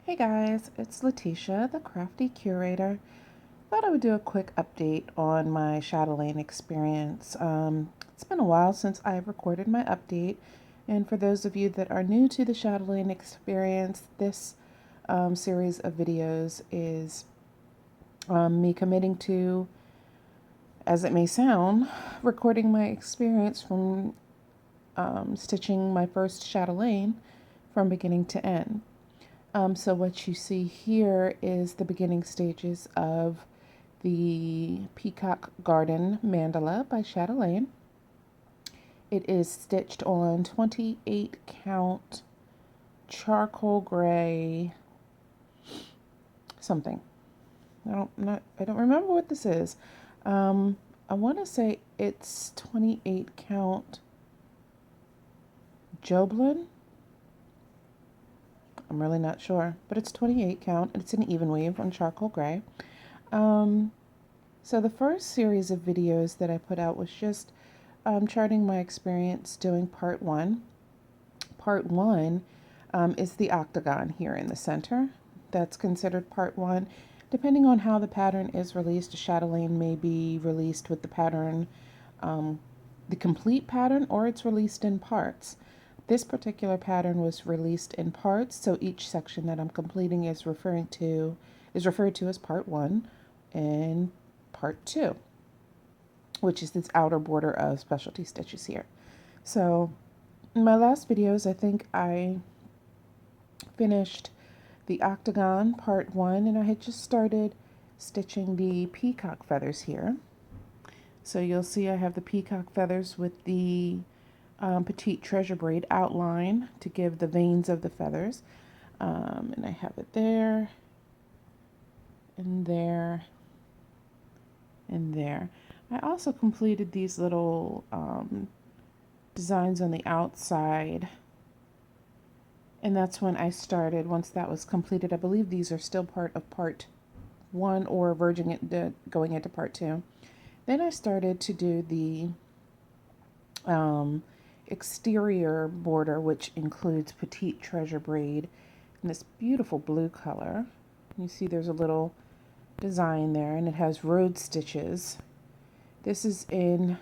Hey guys, it's Letitia, the crafty curator. Thought I would do a quick update on my Chatelaine experience. It's been a while since I've recorded my update, and for those of you that are new to the Chatelaine experience, this series of videos is me committing to, as it may sound, recording my experience from stitching my first Chatelaine from beginning to end. So what you see here is the beginning stages of the Peacock Garden Mandala by Chatelaine. It is stitched on 28 count charcoal gray something. I don't remember what this is. I want to say it's 28 count Joblin. I'm really not sure, but it's 28 count and it's an even weave on charcoal gray. So the first series of videos that I put out was just charting my experience doing part one. Part one is the octagon here in the center. That's considered part one. Depending on how the pattern is released, a chatelaine may be released with the pattern, the complete pattern, or it's released in parts. This particular pattern was released in parts, so each section that I'm completing is referred to as part one and part two, which is this outer border of specialty stitches here. So in my last videos, I think I finished the octagon part one, and I had just started stitching the peacock feathers here. So you'll see I have the peacock feathers with the petite treasure braid outline to give the veins of the feathers. And I have it there, and there, and there. I also completed these little designs on the outside, and that's when I started. Once that was completed, I believe these are still part of part one or going into part two. Then I started to do the exterior border, which includes petite treasure braid in this beautiful blue color. You see there's a little design there, and it has road stitches. This is in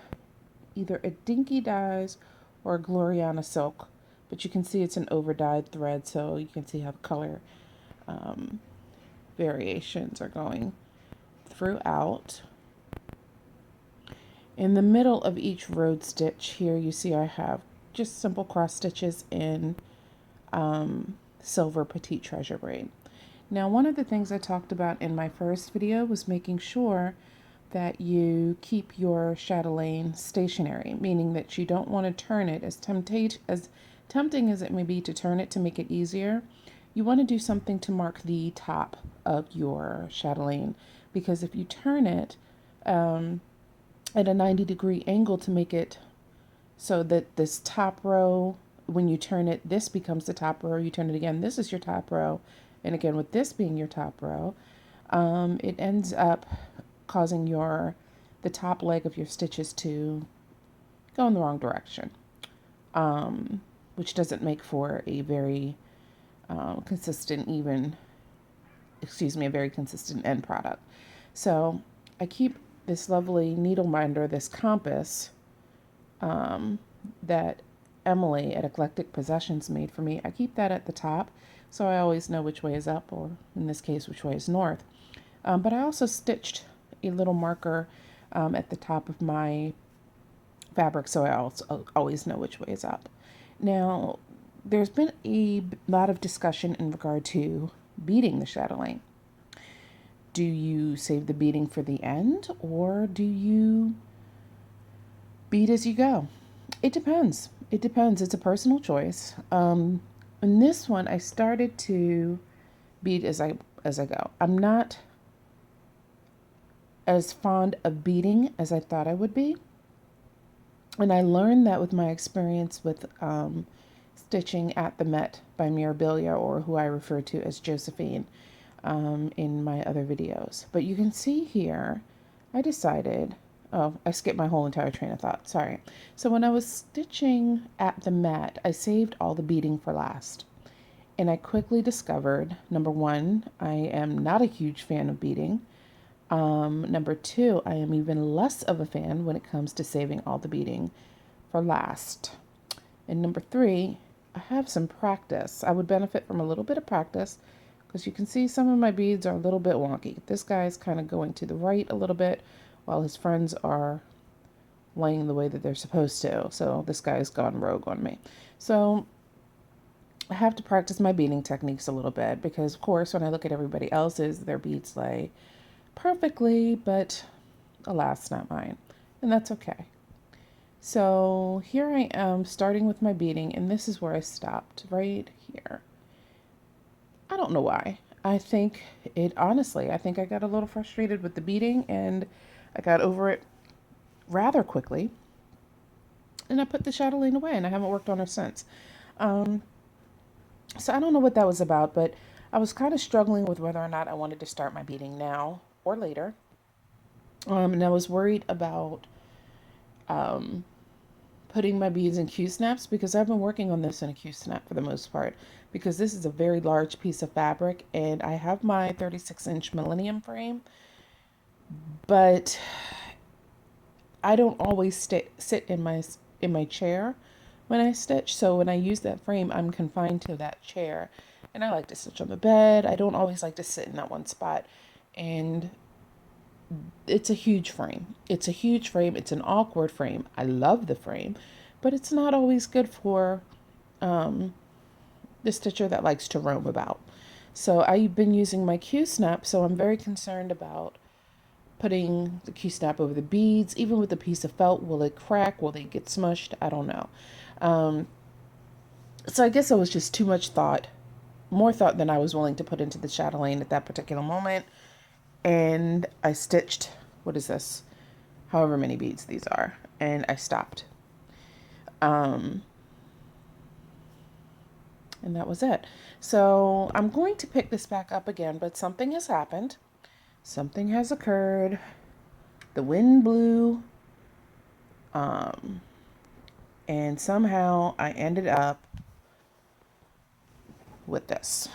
either a dinky dyes or a Gloriana silk, but you can see it's an over dyed thread, so you can see how the color variations are going throughout. In the middle of each road stitch here, you see I have just simple cross stitches in silver petite treasure braid. Now, one of the things I talked about in my first video was making sure that you keep your chatelaine stationary, meaning that you don't want to turn it as tempting as it may be to turn it to make it easier. You want to do something to mark the top of your chatelaine, because if you turn it at a 90-degree angle to make it so that this top row, when you turn it, this becomes the top row. You turn it again, this is your top row. And again, with this being your top row, it ends up causing the top leg of your stitches to go in the wrong direction, which doesn't make for a very consistent end product. So I keep this lovely needle minder, this compass that Emily at Eclectic Possessions made for me. I keep that at the top, so I always know which way is up, or in this case, which way is north. But I also stitched a little marker at the top of my fabric, so I also always know which way is up. Now, there's been a lot of discussion in regard to beading the chatelaine. Do you save the beading for the end, or do you bead as you go? It depends. It depends. It's a personal choice. In this one, I started to bead as I go. I'm not as fond of beading as I thought I would be, and I learned that with my experience with stitching at the Met by Mirabilia, or who I refer to as Josephine in my other videos. But you can see here, I decided, I skipped my whole entire train of thought, sorry. So when I was stitching at the Met, I saved all the beading for last. And I quickly discovered, number one, I am not a huge fan of beading. Number two, I am even less of a fan when it comes to saving all the beading for last. And number three, I have some practice. I would benefit from a little bit of practice because you can see some of my beads are a little bit wonky. This guy's kind of going to the right a little bit while his friends are laying the way that they're supposed to. So this guy's gone rogue on me. So I have to practice my beading techniques a little bit because, of course, when I look at everybody else's, their beads lay perfectly, but alas, not mine. And that's okay. So here I am starting with my beading, and this is where I stopped, right here. I don't know why. I think I think I got a little frustrated with the beading and I got over it rather quickly. And I put the chatelaine away and I haven't worked on her since. Um, so I don't know what that was about, but I was kind of struggling with whether or not I wanted to start my beading now or later. And I was worried about um, putting my beads in Q-snaps because I've been working on this in a Q-snap for the most part because this is a very large piece of fabric and I have my 36-inch Millennium frame, but I don't always sit in my chair when I stitch. So when I use that frame, I'm confined to that chair. And I like to stitch on the bed. I don't always like to sit in that one spot. And it's a huge frame. It's a huge frame. It's an awkward frame. I love the frame, but it's not always good for um, the stitcher that likes to roam about. So I've been using my Q-snap, so I'm very concerned about putting the Q-snap over the beads. Even with a piece of felt, will it crack? Will they get smushed? I don't know. Um, so I guess it was just too much thought, more thought than I was willing to put into the chatelaine at that particular moment. And I stitched, what is this? However many beads these are. And I stopped. Um, and that was it. So I'm going to pick this back up again, but something has happened. Something has occurred. The wind blew. Um, and somehow I ended up with this.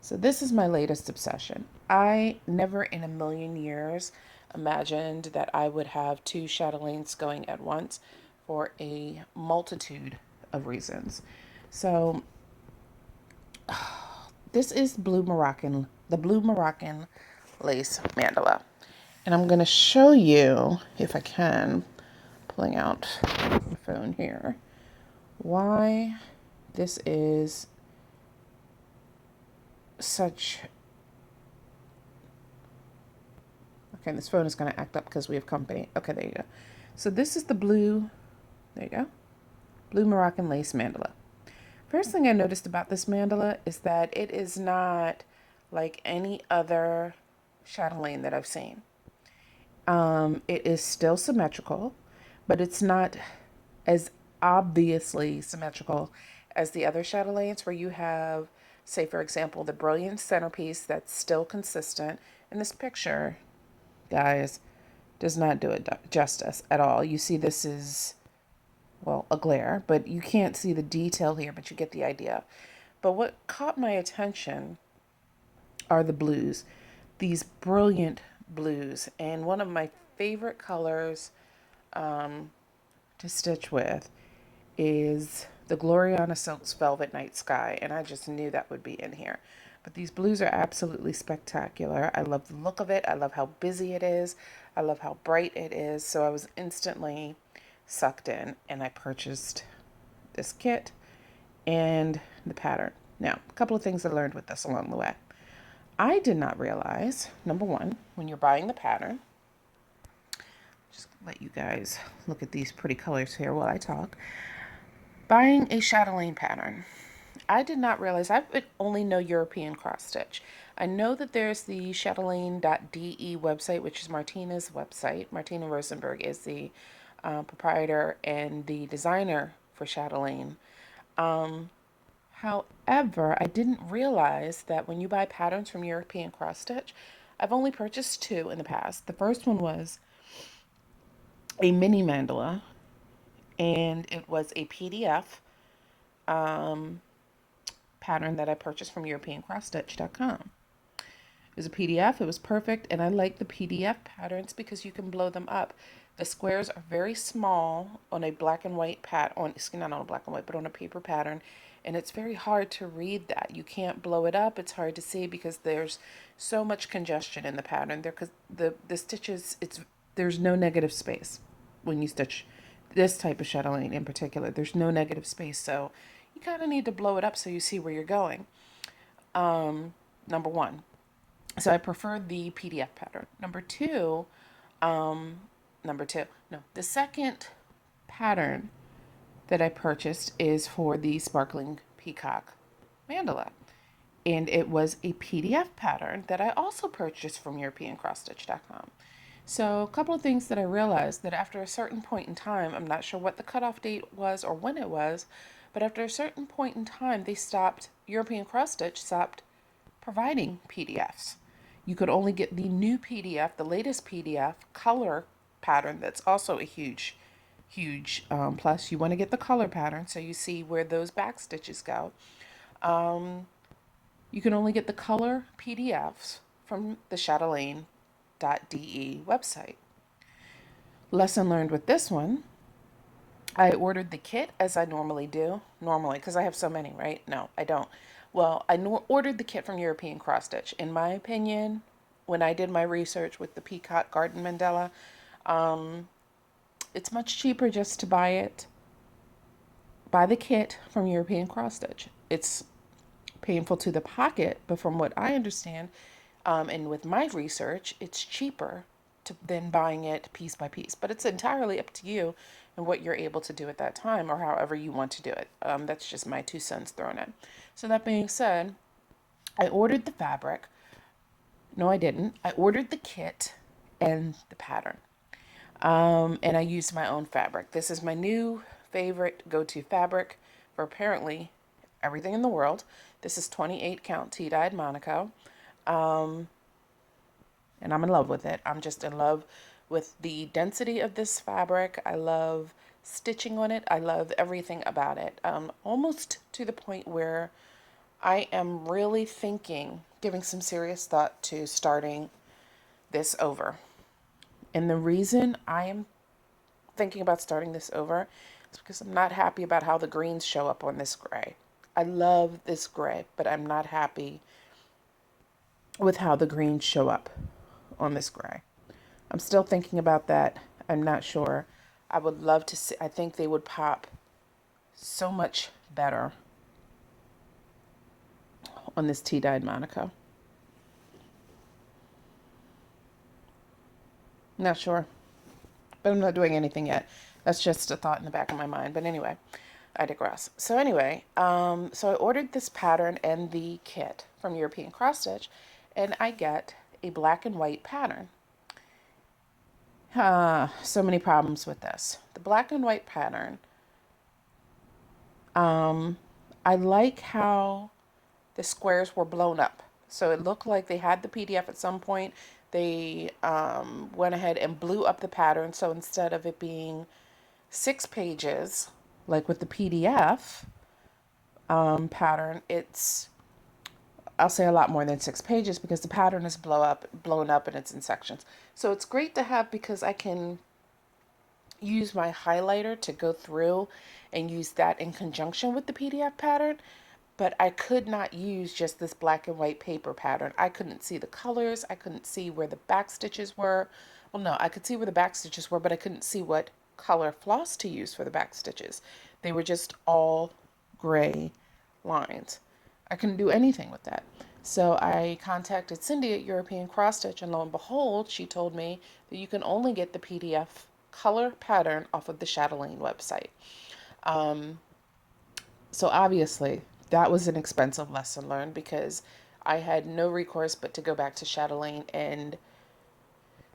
So this is my latest obsession. I never in a million years imagined that I would have two chatelaines going at once for a multitude of reasons. So this is the Blue Moroccan Lace Mandala. And I'm going to show you, if I can, pulling out the phone here, why this is such... Okay, this phone is going to act up because we have company. Okay, there you go. So this is the blue, there you go, Blue Moroccan Lace Mandala. First thing I noticed about this mandala is that it is not like any other chatelaine that I've seen. It is still symmetrical, but it's not as obviously symmetrical as the other chatelaines where you have, say, for example, the brilliant centerpiece that's still consistent. In this picture, guys, does not do it justice at all. You see this is, well, a glare, but you can't see the detail here, but you get the idea. But what caught my attention are the blues, these brilliant blues. And one of my favorite colors to stitch with is the Gloriana Silks Velvet Night Sky, and I just knew that would be in here. But these blues are absolutely spectacular. I love the look of it. I love how busy it is. I love how bright it is. So I was instantly sucked in, and I purchased this kit and the pattern. Now, a couple of things I learned with this along the way. I did not realize, number one, when you're buying the pattern, just let you guys look at these pretty colors here while I talk. Buying a chatelaine pattern, I did not realize, I would only know European cross stitch. I know that there's the chatelaine.de website, which is Martina's website. Martina Rosenberg is the proprietor and the designer for Chatelaine. However, I didn't realize that when you buy patterns from European cross stitch, I've only purchased two in the past. The first one was a mini mandala, and it was a PDF pattern that I purchased from EuropeanCrossStitch.com. It was a PDF. It was perfect, and I like the PDF patterns because you can blow them up. The squares are very small on a black and white not on a black and white, but on a paper pattern, and it's very hard to read that. You can't blow it up. It's hard to see because there's so much congestion in the pattern. Because the stitches, there's no negative space when you stitch this type of chatelaine in particular. There's no negative space, so you kind of need to blow it up so you see where you're going. Number one. So I prefer the PDF pattern. The second pattern that I purchased is for the sparkling peacock mandala. And it was a PDF pattern that I also purchased from EuropeanCrossStitch.com. So a couple of things that I realized, that after a certain point in time, I'm not sure what the cutoff date was or when it was, but after a certain point in time, European Cross Stitch stopped providing PDFs. You could only get the new PDF, the latest PDF color pattern. That's also a huge plus. You want to get the color pattern so you see where those back stitches go. You can only get the color PDFs from the Chatelaine.de website. Lesson learned with this one. I ordered the kit as I normally do. Because I have so many, right? No, I don't. Well, I ordered the kit from European Cross Stitch. In my opinion, when I did my research with the Peacock Garden Mandala, it's much cheaper just to buy the kit from European Cross Stitch. It's painful to the pocket, but from what I understand, and with my research, it's cheaper than buying it piece by piece. But it's entirely up to you and what you're able to do at that time, or however you want to do it. That's just my 2 cents thrown in. So that being said, I ordered the fabric. No, I didn't. I ordered the kit and the pattern. And I used my own fabric. This is my new favorite go-to fabric for apparently everything in the world. This is 28 count tea-dyed Monaco. And I'm in love with it. I'm just in love with the density of this fabric. I love stitching on it. I love everything about it. Almost to the point where I am really giving some serious thought to starting this over. And the reason I am thinking about starting this over is because I'm not happy about how the greens show up on this gray. I love this gray, but I'm not happy with how the greens show up on this gray. I'm still thinking about that. I'm not sure. I would love to see. I think they would pop so much better on this tea-dyed Monaco. Not sure, but I'm not doing anything yet. That's just a thought in the back of my mind. But anyway, I digress. So anyway, so I ordered this pattern and the kit from European Cross Stitch, and I get a black and white pattern. So many problems with this. The black and white pattern. I like how the squares were blown up. So it looked like they had the PDF at some point. They went ahead and blew up the pattern. So instead of it being 6 pages, like with the PDF pattern, it's, I'll say, a lot more than 6 pages because the pattern is blown up and it's in sections. So it's great to have because I can use my highlighter to go through and use that in conjunction with the PDF pattern. But I could not use just this black and white paper pattern. I couldn't see the colors. I couldn't see where the back stitches were. Well, no, I could see where the back stitches were, but I couldn't see what color floss to use for the back stitches. They were just all gray lines. I couldn't do anything with that. So I contacted Cindy at European Cross Stitch, and lo and behold, she told me that you can only get the PDF color pattern off of the Chatelaine website. So obviously, that was an expensive lesson learned because I had no recourse but to go back to Chatelaine and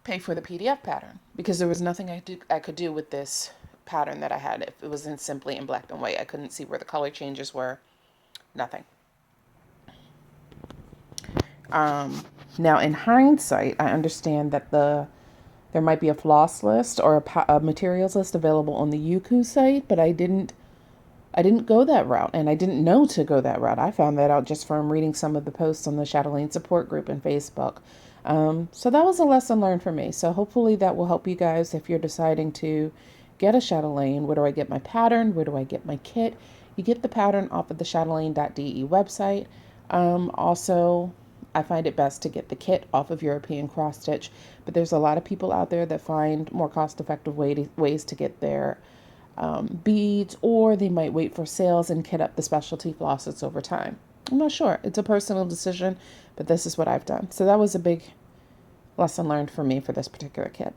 pay for the PDF pattern because there was nothing I could do with this pattern that I had. If it was simply in black and white, I couldn't see where the color changes were. Nothing. Now, in hindsight, I understand that there might be a floss list or a materials list available on the Youku site, but I didn't I didn't go that route, and I didn't know to go that route. I found that out just from reading some of the posts on the Chatelaine support group in Facebook. So that was a lesson learned for me. So hopefully that will help you guys if you're deciding to get a chatelaine. Where do I get my pattern? Where do I get my kit? You get the pattern off of the chatelaine.de website. Also, I find it best to get the kit off of European Cross Stitch, but there's a lot of people out there that find more cost-effective ways to get their beads, or they might wait for sales and kit up the specialty flossets over time. I'm not sure. It's a personal decision, but this is what I've done. So that was a big lesson learned for me for this particular kit.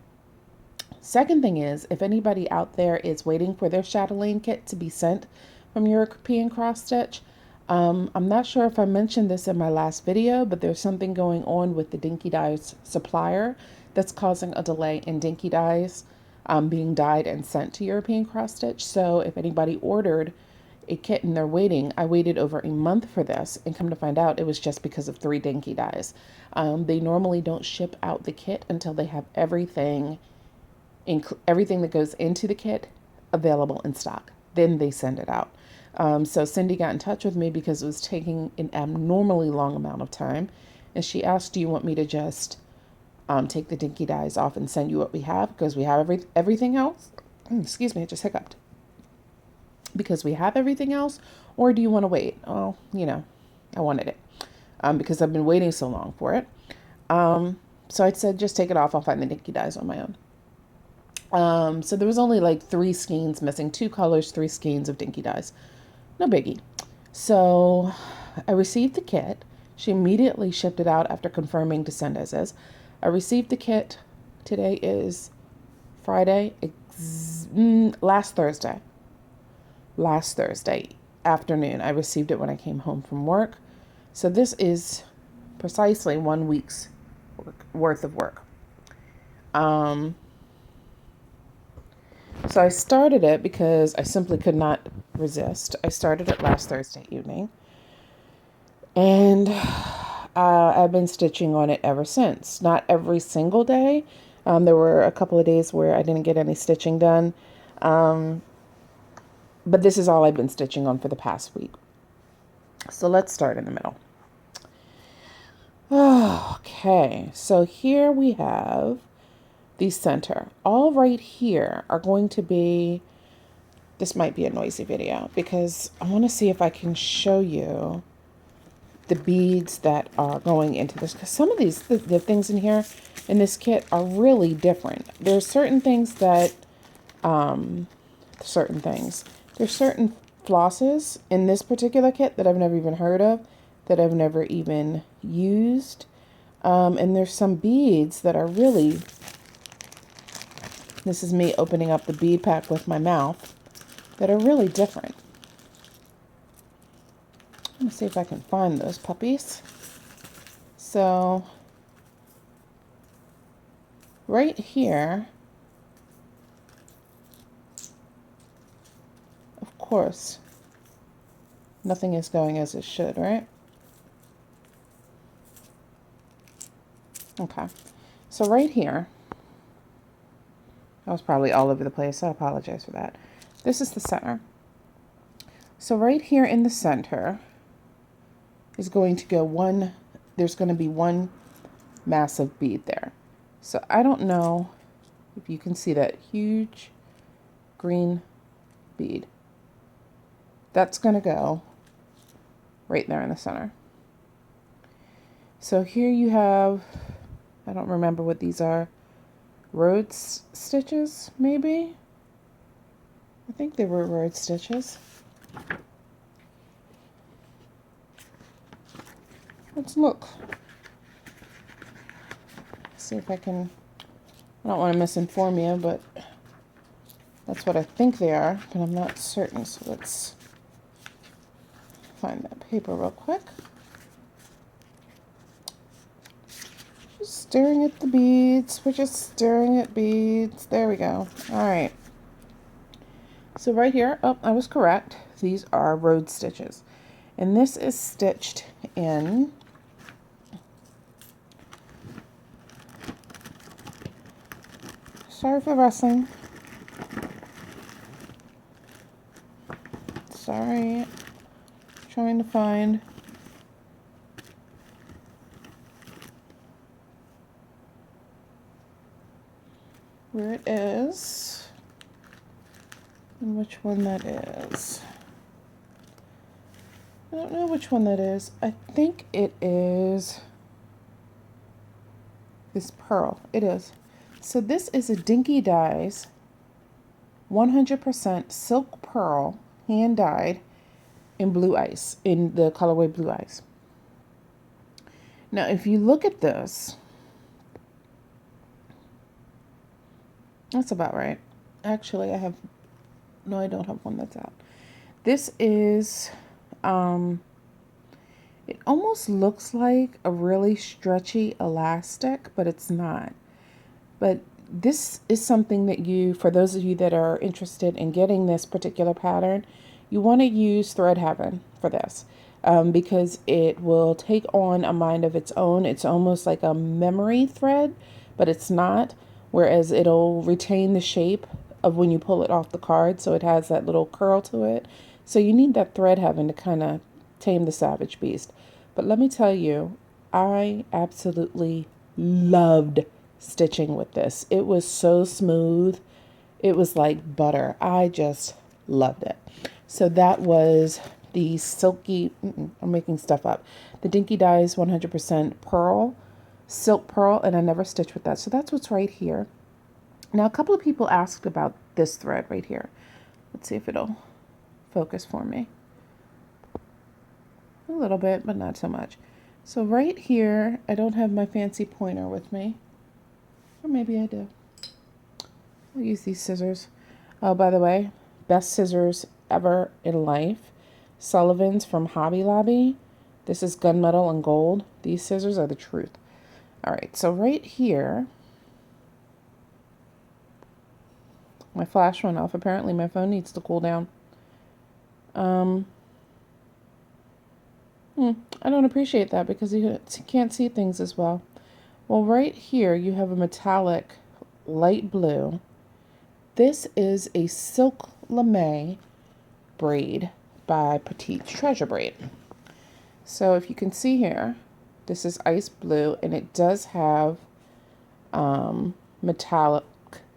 Second thing is, if anybody out there is waiting for their chatelaine kit to be sent from European Cross Stitch, I'm not sure if I mentioned this in my last video, but there's something going on with the Dinky Dyes supplier that's causing a delay in Dinky Dyes being dyed and sent to European Cross Stitch. So if anybody ordered a kit and they're waiting, I waited over a month for this, and come to find out it was just because of 3 Dinky Dyes. They normally don't ship out the kit until they have everything that goes into the kit available in stock. Then they send it out. So Cindy got in touch with me because it was taking an abnormally long amount of time, and she asked, do you want me to just take the Dinky Dyes off and send you what we have, because we have everything else? Excuse me, I just hiccuped. Because we have everything else, or do you want to wait? Oh, I wanted it because I've been waiting so long for it. So I said, just take it off. I'll find the Dinky Dyes on my own. So there was only like 3 skeins missing, 2 colors, 3 skeins of Dinky Dyes. No biggie. So I received the kit. She immediately shipped it out after confirming to send as is. I received the kit. Today is Friday. Last Thursday afternoon. I received it when I came home from work. So this is precisely 1 week's worth of work. So I started it because I simply could not resist. I started it last Thursday evening, and I've been stitching on it ever since. Not every single day. There were a couple of days where I didn't get any stitching done, but this is all I've been stitching on for the past week. So let's start in the middle. Okay, so here we have the center. All right here are going to be, this might be a noisy video because I want to see if I can show you the beads that are going into this, because some of these, the things in here in this kit are really different. There's certain things that, there's certain flosses in this particular kit that I've never even heard of, that I've never even used. And there's some beads that are really, this is me opening up the bead pack with my mouth, that are really different. Let me see if I can find those puppies. So right here, of course, nothing is going as it should, right? Okay, so right here, I was probably all over the place. I apologize for that. This is the center. So right here in the center is going to go there's going to be one massive bead there. So I don't know if you can see that huge green bead. That's going to go right there in the center. So here you have, I don't remember what these are, Rhodes stitches, maybe? I think they were Rhodes stitches. Let's look. See if I can, I don't want to misinform you, but that's what I think they are, but I'm not certain. So let's find that paper real quick. Just staring at the beads. We're just staring at beads. There we go. All right. So right here, oh, I was correct. These are Rhodes stitches. And this is stitched in sorry for rustling. Sorry. Trying to find. Where it is. And which one that is. I don't know which one that is. I think it is this pearl. It is. So this is a Dinky Dyes 100% silk pearl, hand dyed in blue ice, in the colorway blue ice. Now, if you look at this, that's about right. Actually, I don't have one that's out. This is, it almost looks like a really stretchy elastic, but it's not. But this is something that for those of you that are interested in getting this particular pattern, you want to use Thread Heaven for this, because it will take on a mind of its own. It's almost like a memory thread, but it's not, whereas it'll retain the shape of when you pull it off the card, so it has that little curl to it. So you need that Thread Heaven to kind of tame the savage beast. But let me tell you, I absolutely loved stitching with this. It was so smooth. It was like butter. I just loved it. So that was the silky, I'm making stuff up, the Dinky Dyes 100% pearl, silk pearl, and I never stitched with that. So that's what's right here. Now, a couple of people asked about this thread right here. Let's see if it'll focus for me. A little bit, but not so much. So right here, I don't have my fancy pointer with me. Or maybe I do. I'll use these scissors. Oh, by the way, best scissors ever in life. Sullivan's from Hobby Lobby. This is gunmetal and gold. These scissors are the truth. All right, so right here, my flash went off. Apparently my phone needs to cool down. I don't appreciate that because you can't see things as well. Well, right here you have a metallic light blue. This is a silk lame braid by Petite Treasure Braid. So if you can see here, this is ice blue, and it does have metallic.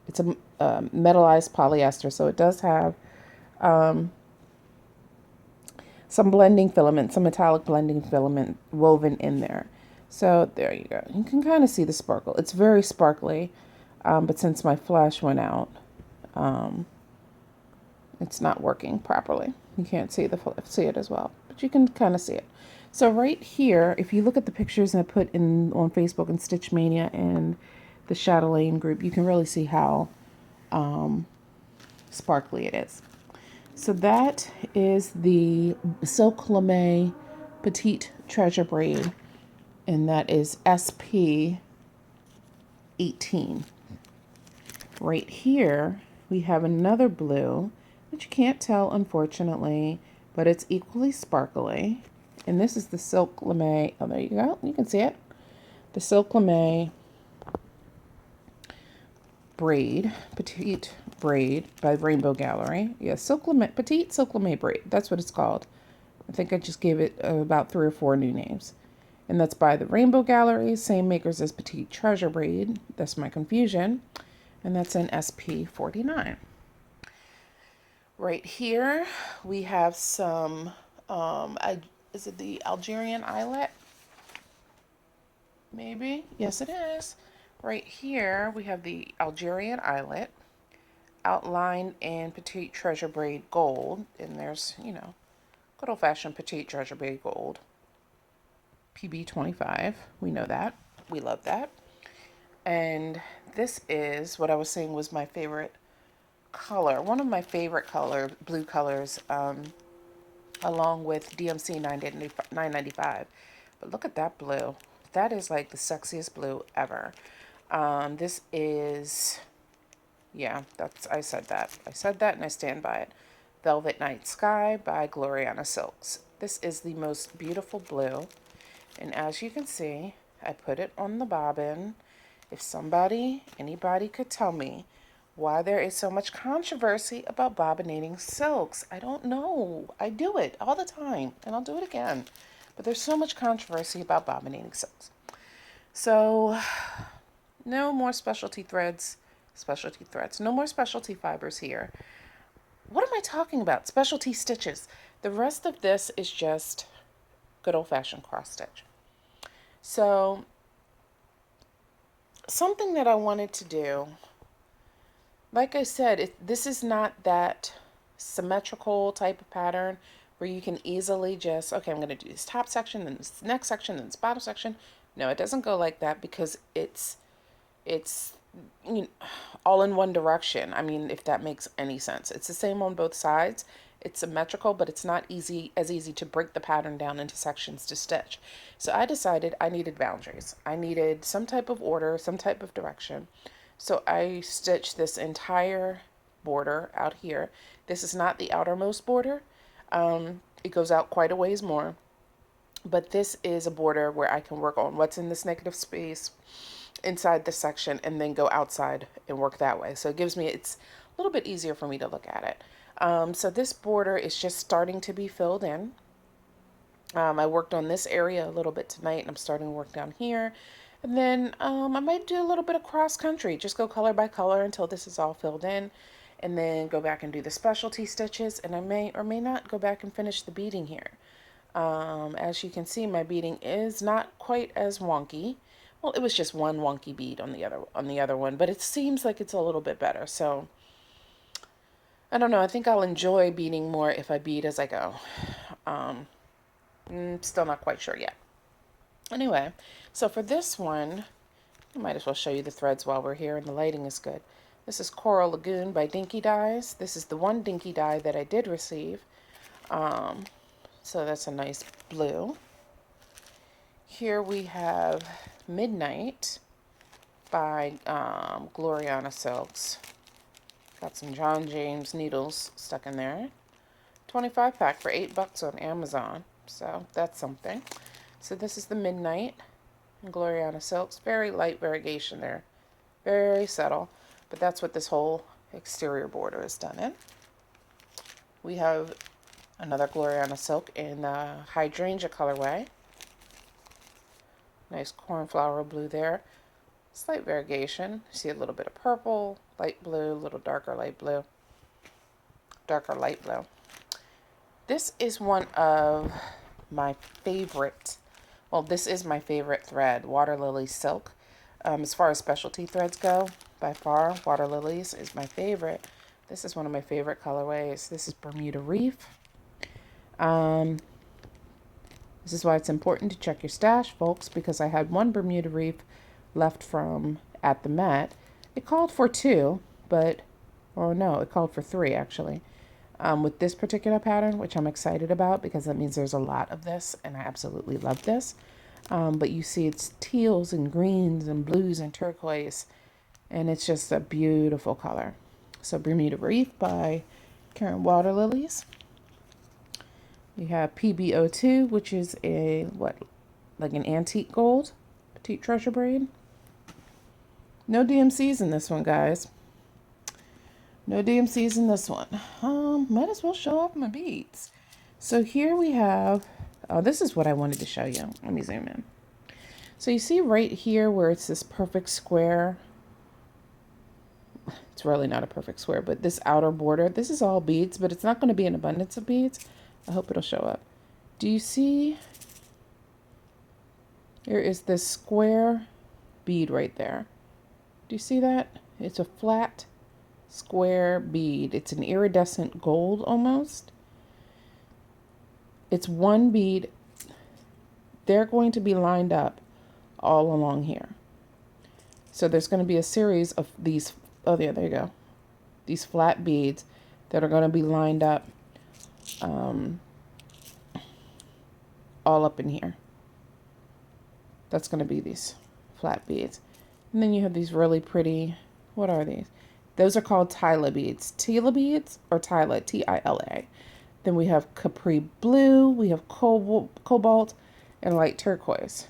It's a metallized polyester, so it does have some blending filament, some metallic blending filament woven in there. So there you go. You can kind of see the sparkle. It's very sparkly, but since my flash went out, it's not working properly. You can't see it as well, but you can kind of see it. So right here, if you look at the pictures I put in on Facebook and Stitch Mania and the Chatelaine group, you can really see how sparkly it is. So that is the Silk Lame Petite Treasure Braid, and that is SP 18. Right here, we have another blue, which you can't tell, unfortunately, but it's equally sparkly. And this is the Silk Lame. Oh, there you go. You can see it. The Silk Lame braid, petite braid by Rainbow Gallery. Yeah, petite Silk Lame braid. That's what it's called. I think I just gave it about 3 or 4 new names. And that's by the Rainbow Gallery, same makers as Petite Treasure Braid. That's my confusion. And that's in SP 49. Right here, we have some, is it the Algerian eyelet? Maybe. Yes, it is. Right here, we have the Algerian eyelet outlined in Petite Treasure Braid Gold. And there's, you know, good old-fashioned Petite Treasure Braid Gold. PB 25. We know that. We love that. And this is what I was saying was my favorite color. One of my favorite blue colors, along with DMC 995. But look at that blue. That is like the sexiest blue ever. This is, yeah, I said that and I stand by it. Velvet Night Sky by Gloriana Silks. This is the most beautiful blue. And as you can see, I put it on the bobbin. If anybody could tell me why there is so much controversy about bobbinating silks. I don't know. I do it all the time, and I'll do it again. But there's so much controversy about bobbinating silks. So, no more specialty threads. No more specialty fibers here. What am I talking about? Specialty stitches. The rest of this is just good old-fashioned cross stitch. So, something that I wanted to do, like I said, this is not that symmetrical type of pattern where you can easily just, okay, I'm going to do this top section, then this next section, then this bottom section. No, it doesn't go like that because it's you know, all in one direction. I mean, if that makes any sense. It's the same on both sides. It's symmetrical, but it's not as easy to break the pattern down into sections to stitch. So I decided I needed boundaries. I needed some type of order, some type of direction. So I stitched this entire border out here. This is not the outermost border. It goes out quite a ways more. But this is a border where I can work on what's in this negative space inside the section and then go outside and work that way. So it gives me, it's a little bit easier for me to look at it. So this border is just starting to be filled in. I worked on this area a little bit tonight, and I'm starting to work down here. And then I might do a little bit of cross country, just go color by color until this is all filled in, and then go back and do the specialty stitches. And I may or may not go back and finish the beading here. As you can see, my beading is not quite as wonky. Well, it was just one wonky bead on the other one, but it seems like it's a little bit better. So I don't know. I think I'll enjoy beading more if I bead as I go. Still not quite sure yet. Anyway, so for this one, I might as well show you the threads while we're here and the lighting is good. This is Coral Lagoon by Dinky Dyes. This is the one Dinky dye that I did receive. So that's a nice blue. Here we have Midnight by Gloriana Silks. Got some John James needles stuck in there. 25 pack for $8 on Amazon. So that's something. So this is the Midnight in Gloriana Silks. Very light variegation there. Very subtle. But that's what this whole exterior border is done in. We have another Gloriana Silk in the Hydrangea colorway. Nice cornflower blue there. Slight variegation. See a little bit of purple, light blue, a little darker light blue, darker light blue. This is one of my favorite, well, this is my favorite thread, Water Lily Silk. As far as specialty threads go, by far, Water Lilies is my favorite. This is one of my favorite colorways. This is Bermuda Reef. This is why it's important to check your stash, folks, because I had one Bermuda Reef left from at the Met. It called for 2, but, or no, it called for 3 actually. With this particular pattern, which I'm excited about because that means there's a lot of this, and I absolutely love this. But you see it's teals and greens and blues and turquoise, and it's just a beautiful color. So Bermuda Reef by Karen Water Lilies. We have PBO2, which is a, like an antique gold, petite treasure braid. No DMCs in this one, guys. No DMCs in this one. Might as well show off my beads. So here we have, oh, this is what I wanted to show you. Let me zoom in. So you see right here where it's this perfect square. It's really not a perfect square, but this outer border, this is all beads, but it's not going to be an abundance of beads. I hope it'll show up. Do you see? There is this square bead right there. Do you see that? It's a flat square bead. It's an iridescent gold almost. It's one bead. They're going to be lined up all along here. So there's going to be a series of these, oh yeah, there you go. These flat beads that are going to be lined up all up in here. That's going to be these flat beads. And then you have these really pretty, what are these? Those are called Tila beads. Tila beads or Tila, T-I-L-A. Then we have Capri Blue, we have Cobalt, and light turquoise.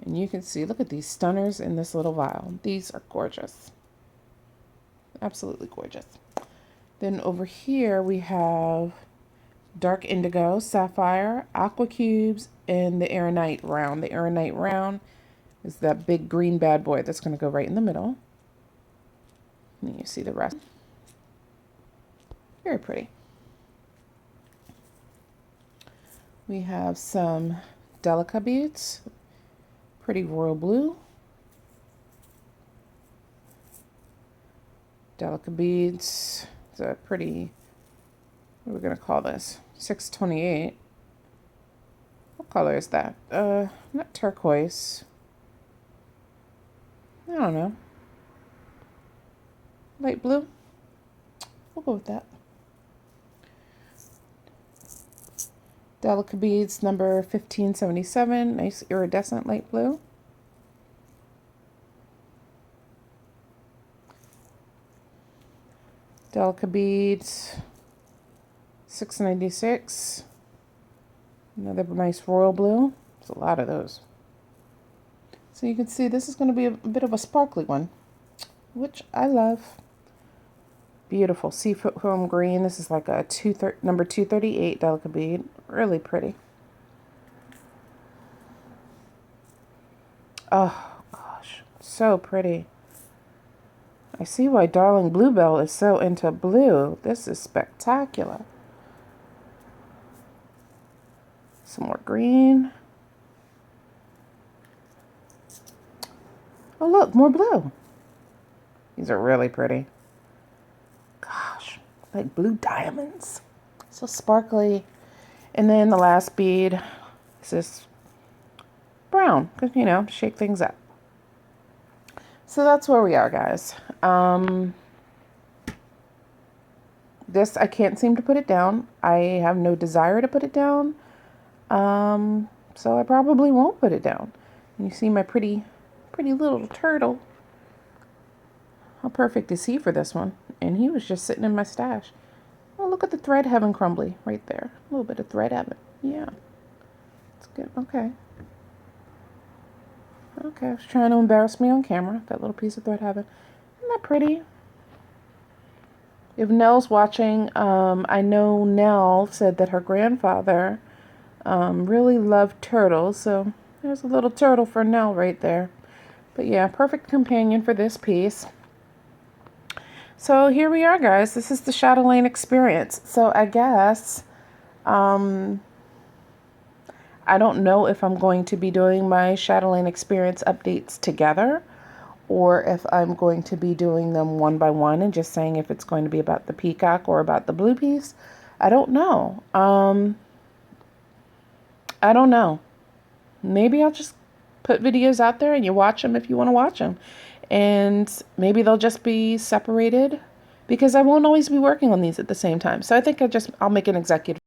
And you can see, look at these stunners in this little vial. These are gorgeous. Absolutely gorgeous. Then over here we have dark indigo, sapphire, aqua cubes, and the aeronite round. The aeronite round is that big green bad boy that's going to go right in the middle. And you see the rest. Very pretty. We have some Delica beads, pretty royal blue. Delica beads, it's a pretty, what are we going to call this? 628. What color is that? Not turquoise. I don't know. Light blue? We'll go with that. Delica beads number 1577, nice iridescent light blue. Delica beads 696, another nice royal blue. There's a lot of those. So you can see this is going to be a bit of a sparkly one, which I love. Beautiful seafoam foam green. This is like a number 238 Delica bead. Really pretty. Oh gosh, so pretty. I see why Darling Bluebell is so into blue. This is spectacular. Some more green. Oh look, more blue. These are really pretty. Gosh, like blue diamonds. So sparkly. And then the last bead is this brown, because, you know, shake things up. So that's where we are, guys. This, I can't seem to put it down. I have no desire to put it down. So I probably won't put it down. And you see my pretty little turtle. How perfect is he for this one? And he was just sitting in my stash. Oh, look at the thread heaven crumbly right there. A little bit of thread heaven. Yeah. It's good. Okay. Okay, I was trying to embarrass me on camera. That little piece of thread heaven. Isn't that pretty? If Nell's watching, I know Nell said that her grandfather really loved turtles. So there's a little turtle for Nell right there. But yeah, perfect companion for this piece. So here we are, guys. This is the Chatelaine experience. So I guess, I don't know if I'm going to be doing my Chatelaine experience updates together, or if I'm going to be doing them one by one and just saying if it's going to be about the peacock or about the blue piece. I don't know. I don't know. Maybe I'll just put videos out there and you watch them if you want to watch them. And maybe they'll just be separated because I won't always be working on these at the same time. So I think I'll make an executive